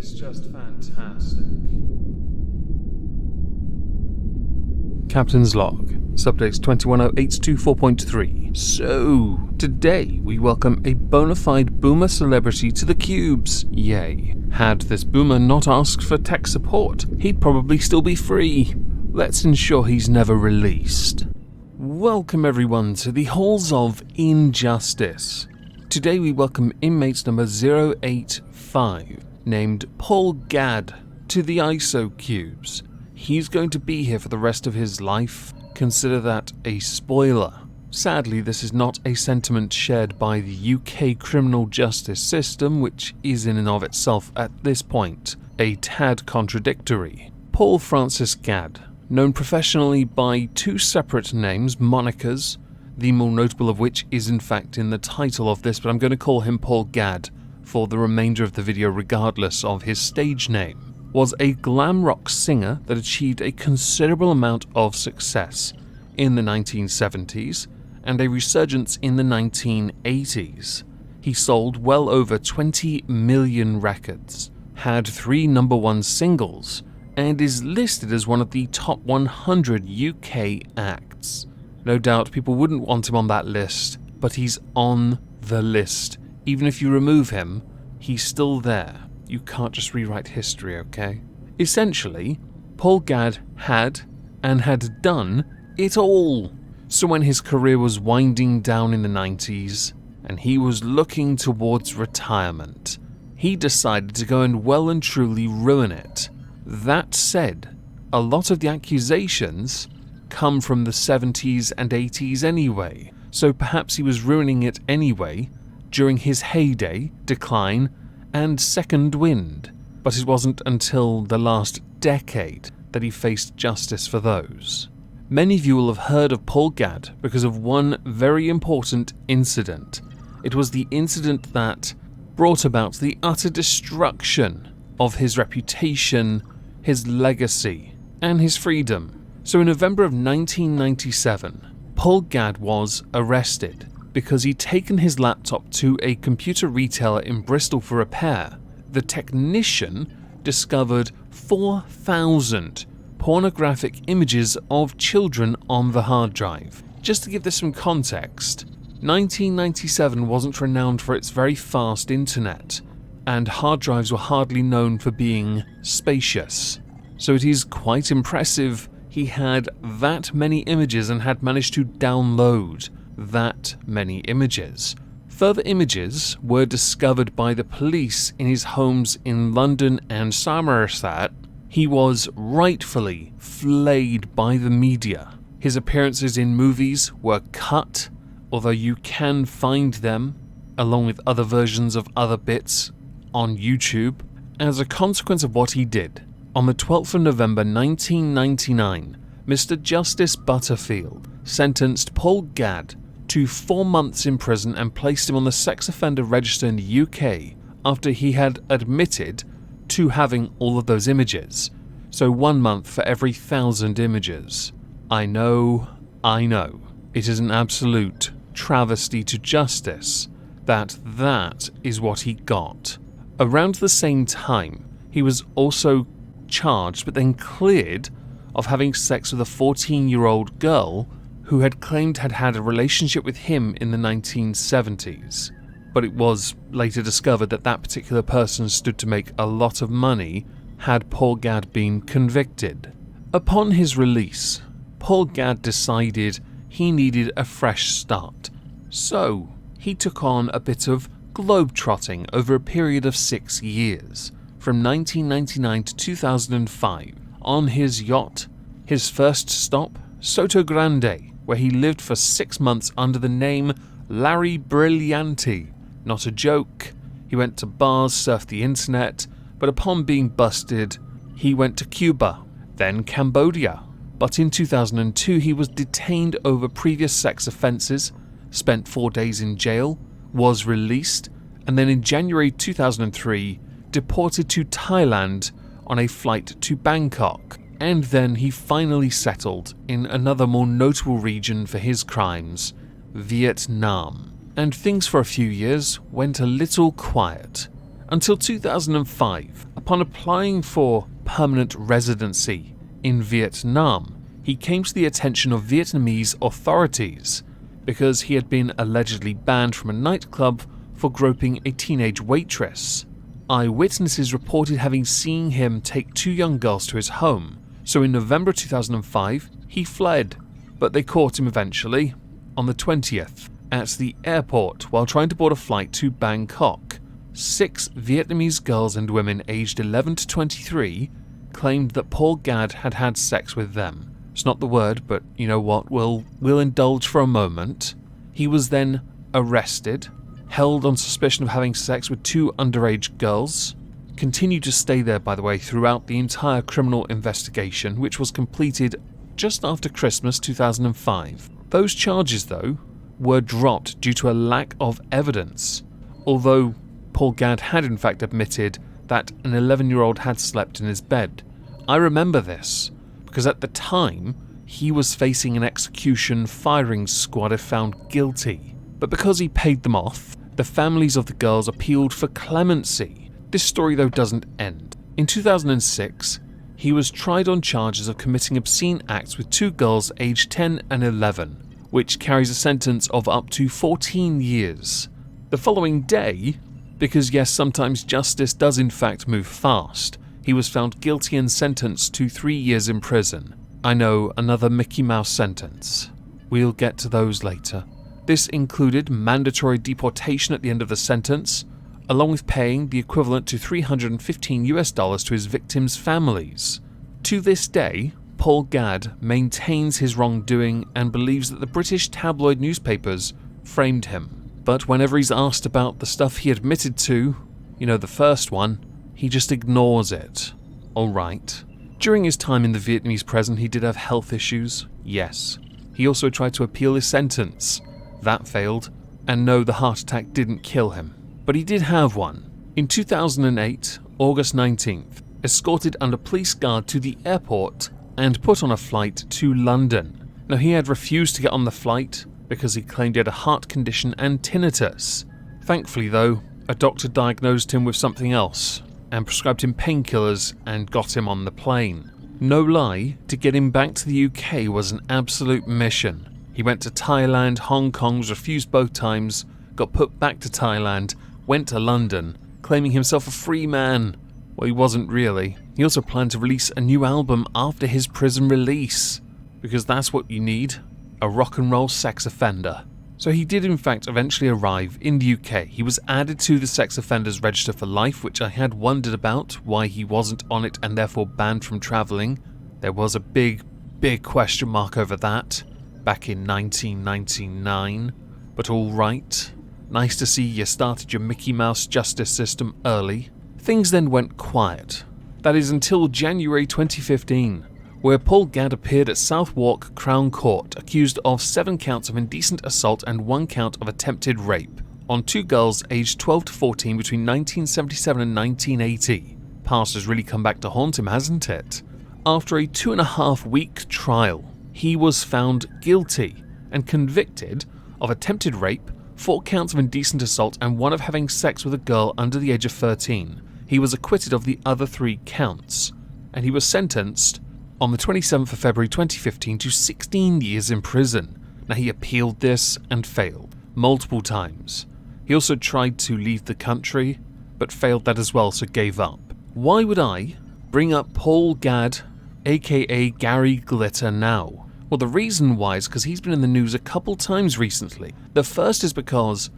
It's just fantastic. Captain's Log, Subtext 210824.3. So, today we welcome a bona fide boomer celebrity to the cubes. Yay. Had this boomer not asked for tech support, he'd probably still be free. Let's ensure he's never released. Welcome everyone to the halls of injustice. Today we welcome inmates number 085, named Paul Gadd, to the ISO cubes. He's going to be here for the rest of his life. Consider that a spoiler. Sadly, this is not a sentiment shared by the UK criminal justice system, which is in and of itself at this point a tad contradictory. Paul Francis Gadd, known professionally by two separate names, monikers, the more notable of which is in fact in the title of this, but I'm going to call him Paul Gadd for the remainder of the video regardless of his stage name, was a glam rock singer that achieved a considerable amount of success in the 1970s and a resurgence in the 1980s. He sold well over 20 million records, had 3 number 1 singles, and is listed as one of the top 100 UK acts. No doubt people wouldn't want him on that list, but he's on the list. Even if you remove him, he's still there. You can't just rewrite history, okay? Essentially, Paul Gadd had done it all. So when his career was winding down in the 90s, and he was looking towards retirement, he decided to go and well and truly ruin it. That said, a lot of the accusations come from the 70s and 80s anyway, so perhaps he was ruining it anyway during his heyday, decline, and second wind, but it wasn't until the last decade that he faced justice for those. Many of you will have heard of Paul Gadd because of one very important incident. It was the incident that brought about the utter destruction of his reputation, his legacy, and his freedom. So in November of 1997, Paul Gadd was arrested because he'd taken his laptop to a computer retailer in Bristol for repair. The technician discovered 4,000 pornographic images of children on the hard drive. Just to give this some context, 1997 wasn't renowned for its very fast internet, and hard drives were hardly known for being spacious. So it is quite impressive he had that many images and had managed to download that many images. Further images were discovered by the police in his homes in London and Somerset. He was rightfully flayed by the media. His appearances in movies were cut, although you can find them, along with other versions of other bits, on YouTube. As a consequence of what he did, on the 12th of November 1999, Mr. Justice Butterfield sentenced Paul Gadd to 4 months in prison and placed him on the sex offender register in the UK after he had admitted to having all of those images. So 1 month for every 1,000 images. I know. It is an absolute travesty to justice that is what he got. Around the same time, he was also charged but then cleared of having sex with a 14-year-old girl who had claimed had a relationship with him in the 1970s. But it was later discovered that that particular person stood to make a lot of money had Paul Gadd been convicted. Upon his release, Paul Gadd decided he needed a fresh start. So he took on a bit of globetrotting over a period of 6 years, from 1999 to 2005, on his yacht, his first stop, Soto Grande, where he lived for 6 months under the name Larry Brillianti. Not a joke. He went to bars, surfed the internet, but upon being busted, he went to Cuba, then Cambodia. But in 2002, he was detained over previous sex offences, spent 4 days in jail, was released, and then in January 2003, deported to Thailand on a flight to Bangkok. And then he finally settled in another more notable region for his crimes, Vietnam. And things for a few years went a little quiet, until 2005. Upon applying for permanent residency in Vietnam, he came to the attention of Vietnamese authorities because he had been allegedly banned from a nightclub for groping a teenage waitress. Eyewitnesses reported having seen him take 2 young girls to his home, so in November 2005, he fled, but they caught him eventually, on the 20th, at the airport while trying to board a flight to Bangkok. 6 Vietnamese girls and women aged 11 to 23 claimed that Paul Gadd had had sex with them. It's not the word, but you know what, we'll indulge for a moment. He was then arrested, held on suspicion of having sex with 2 underage girls, continued to stay there, by the way, throughout the entire criminal investigation, which was completed just after Christmas 2005. Those charges, though, were dropped due to a lack of evidence, although Paul Gadd had in fact admitted that an 11-year-old had slept in his bed. I remember this because at the time he was facing an execution firing squad if found guilty, but because he paid them off, the families of the girls appealed for clemency. This story, though, doesn't end. In 2006, he was tried on charges of committing obscene acts with 2 girls aged 10 and 11, which carries a sentence of up to 14 years. The following day, because yes, sometimes justice does in fact move fast, he was found guilty and sentenced to 3 years in prison. I know, another Mickey Mouse sentence. We'll get to those later. This included mandatory deportation at the end of the sentence, along with paying the equivalent to $315 to his victims' families. To this day, Paul Gadd maintains his wrongdoing and believes that the British tabloid newspapers framed him. But whenever he's asked about the stuff he admitted to, you know, the first one, he just ignores it. Alright. During his time in the Vietnamese prison, he did have health issues, yes. He also tried to appeal his sentence. That failed, and no, the heart attack didn't kill him. But he did have one. In 2008, August 19th, escorted under police guard to the airport and put on a flight to London. Now, he had refused to get on the flight because he claimed he had a heart condition and tinnitus. Thankfully, though, a doctor diagnosed him with something else and prescribed him painkillers and got him on the plane. No lie, to get him back to the UK was an absolute mission. He went to Thailand, Hong Kong, was refused both times, got put back to Thailand, went to London, claiming himself a free man. Well, he wasn't really. He also planned to release a new album after his prison release, because that's what you need, a rock and roll sex offender. So he did in fact eventually arrive in the UK. He was added to the sex offenders register for life, which I had wondered about why he wasn't on it and therefore banned from travelling. There was a big question mark over that back in 1999. But alright, nice to see you started your Mickey Mouse justice system early. Things then went quiet. That is until January 2015, where Paul Gadd appeared at Southwark Crown Court accused of 7 counts of indecent assault and 1 count of attempted rape on 2 girls aged 12 to 14 between 1977 and 1980. Past has really come back to haunt him, hasn't it? After a 2.5-week trial, he was found guilty and convicted of attempted rape, 4 counts of indecent assault and 1 of having sex with a girl under the age of 13. He was acquitted of the other 3 counts, and he was sentenced on the 27th of February 2015 to 16 years in prison. Now, he appealed this and failed multiple times. He also tried to leave the country, but failed that as well, so gave up. Why would I bring up Paul Gadd, aka Gary Glitter, now? Well, the reason why is because he's been in the news a couple times recently. The first is because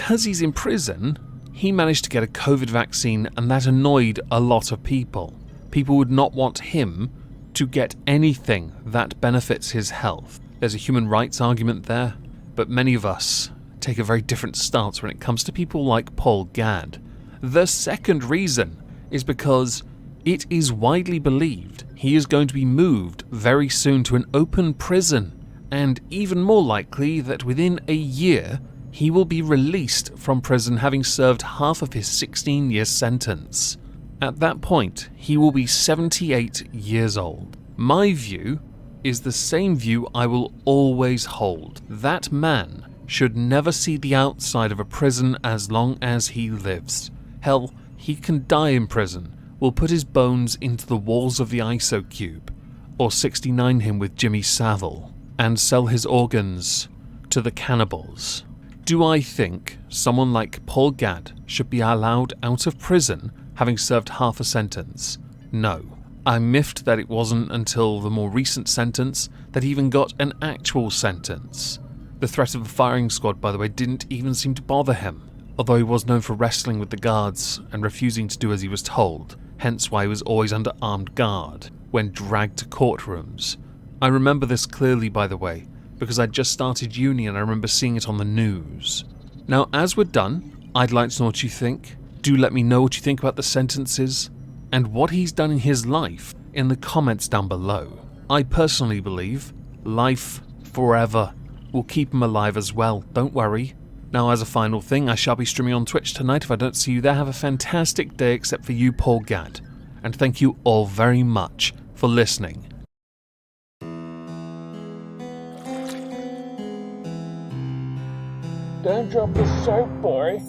he's in prison, he managed to get a COVID vaccine, and that annoyed a lot of people. People would not want him to get anything that benefits his health. There's a human rights argument there, but many of us take a very different stance when it comes to people like Paul Gadd. The second reason is because it is widely believed he is going to be moved very soon to an open prison, and even more likely that within a year he will be released from prison having served half of his 16-year sentence. At that point, he will be 78 years old. My view is the same view I will always hold. That man should never see the outside of a prison as long as he lives. Hell, he can die in prison, we'll put his bones into the walls of the ISO cube, or 69 him with Jimmy Savile, and sell his organs to the cannibals. Do I think someone like Paul Gadd should be allowed out of prison having served half a sentence? No. I'm miffed that it wasn't until the more recent sentence that he even got an actual sentence. The threat of a firing squad, by the way, didn't even seem to bother him, although he was known for wrestling with the guards and refusing to do as he was told, hence why he was always under armed guard when dragged to courtrooms. I remember this clearly, by the way, because I'd just started uni and I remember seeing it on the news. Now, as we're done, I'd like to know what you think. Do let me know what you think about the sentences and what he's done in his life in the comments down below. I personally believe life forever will keep him alive as well, don't worry. Now, as a final thing, I shall be streaming on Twitch tonight. If I don't see you there, have a fantastic day, except for you, Paul Gadd. And thank you all very much for listening. Don't drop the soap, boy.